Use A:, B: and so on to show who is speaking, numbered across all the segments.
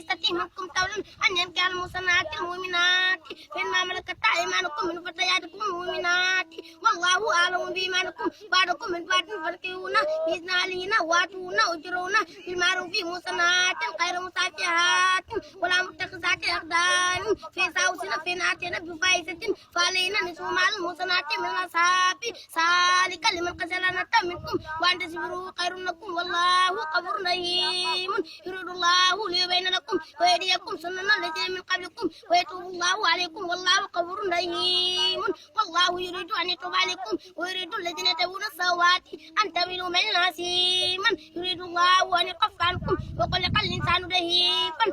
A: يستطيع منكم طولا أن ينكح المحصنات المؤمنات فإنما ملكت أيمانكم من فتياتكم المؤمنات والله أعلم بإيمانكم بعضكم من بعض فانكحوهن بإذن أهلهن وآتوهن أجورهن بالمعروف محصنات غير مسافحات ولا متخذات أخدان فإذا أحسن فإن أتينا بفاحشة فعليهن نصف ما على المحصنات من العذاب ذلك لمن خشي العنة منكم وأن تصبروا خير لكم والله غفور رحيم يريد الله ليبين لكم ويهديكم سنن الذين من قبلكم ويتوب الله عليكم والله غفور رحيم والله يريد أن يتوب عليكم ويريد الذين يتبعون الشهوات أن تميلوا ميلا عظيما يريد الله أن يخفف عنكم وخلق الإنسان ضعيفا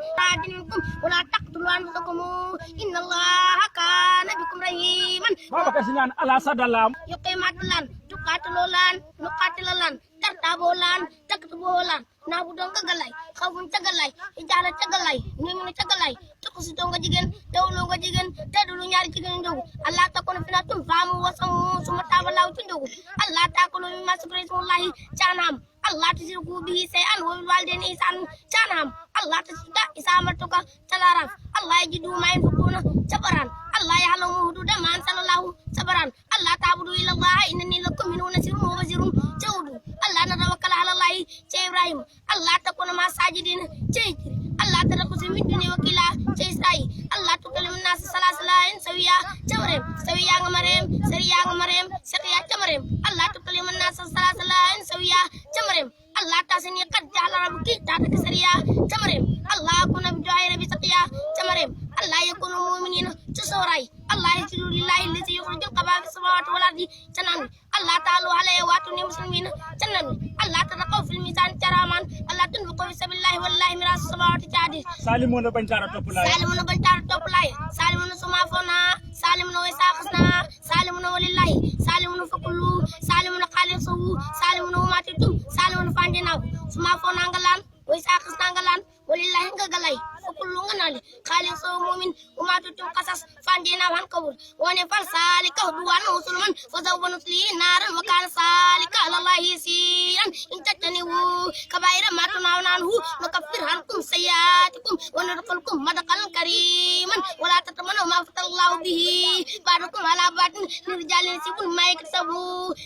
A: منكم ولا تقتلوا أنفسكم إن الله كان بكم رحيما
B: Baba kasinan ala sadalam
A: yuqimatulan tuqatilulan nuqatilulan tartabolan taktubolan nabudon kagalay khawun tagalay ijala tagalay nimu tagalay tukusuto nga jigen tawlo nga jigen tadulu ñaari jigen ndogu Allah takuna finatum famu wasamu sumatabalaw tundogu Allah takulu mimma subhanallahi janam Allah tishirku bihi shay'an wa bil walidayni ihsanan janam Allah tashida isamartuka talaraf Allah yajidu ma yanfukuna sabaran Allah ya'lamu hududa ma anzalallahu sabaran Allah ta'budu illa Allah innani lakum minhu nasirun wa basirun jawdu Allah natawakkal ala Allah ce Ibrahim Allah takuna ma sajidin ce Allah tarakusu min dunya wakila ce Isra'i Allah tukalim nas salasalain sawiya jamarem sawiya ngamarem sariya ngamarem saqiya jamarem Allah tukalim nas salasalain sawiya jamarem Allah tasni qad ja'ala rabbuki ta'ata sariya jamarem Allah kuna bi du'a rabbi saqiya jamarem Allah yakunu mu'minina tusurai Allah yasjudu lillahi alladhi yukhrijul khaba'itha fis samawati wal ardi tanan Allah ta'ala alayhi wa atuni muslimina tanan Allah tadaqaw fil mizan jaraman Allah tunfiqu fi sabilillahi wallahi miras samawati jadi
B: salimuna bancara topulay
A: salimuna bancara topulay salimuna sumafona salimuna waisaqna salimuna walillahi salimuna fakulu salimuna khalisu salimuna matitum salimuna fandinaw sumafona ngalan waisaqna ngalan walillahi ngagalay fakulu nganali khalisu mu'min umatutum qasas fandina wan kabul woni fal salika duwan musulman fazawbanu li naran wa kana salika alallahi siyan in tataniwu kabaira ma tunawnahu nukaffir ankum sayyiatikum wa nudkhilkum madkhalan kariman wala tatamanu ma fatallahu bihi ba'dakum ala ba'din lirjalin sibun ma yaksabu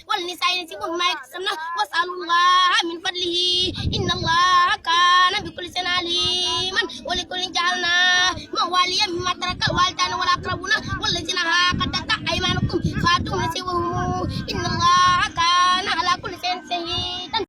A: wal nisa'i sibun ma yaksabna was'alullaha min fadlihi innallaha kana bikulli shay'in aliman wa likulli ja'alna mawaliyan mimma tarakal walidani wal aqrabuna wallazina haqadat aymanukum fatum nasibahum innallaha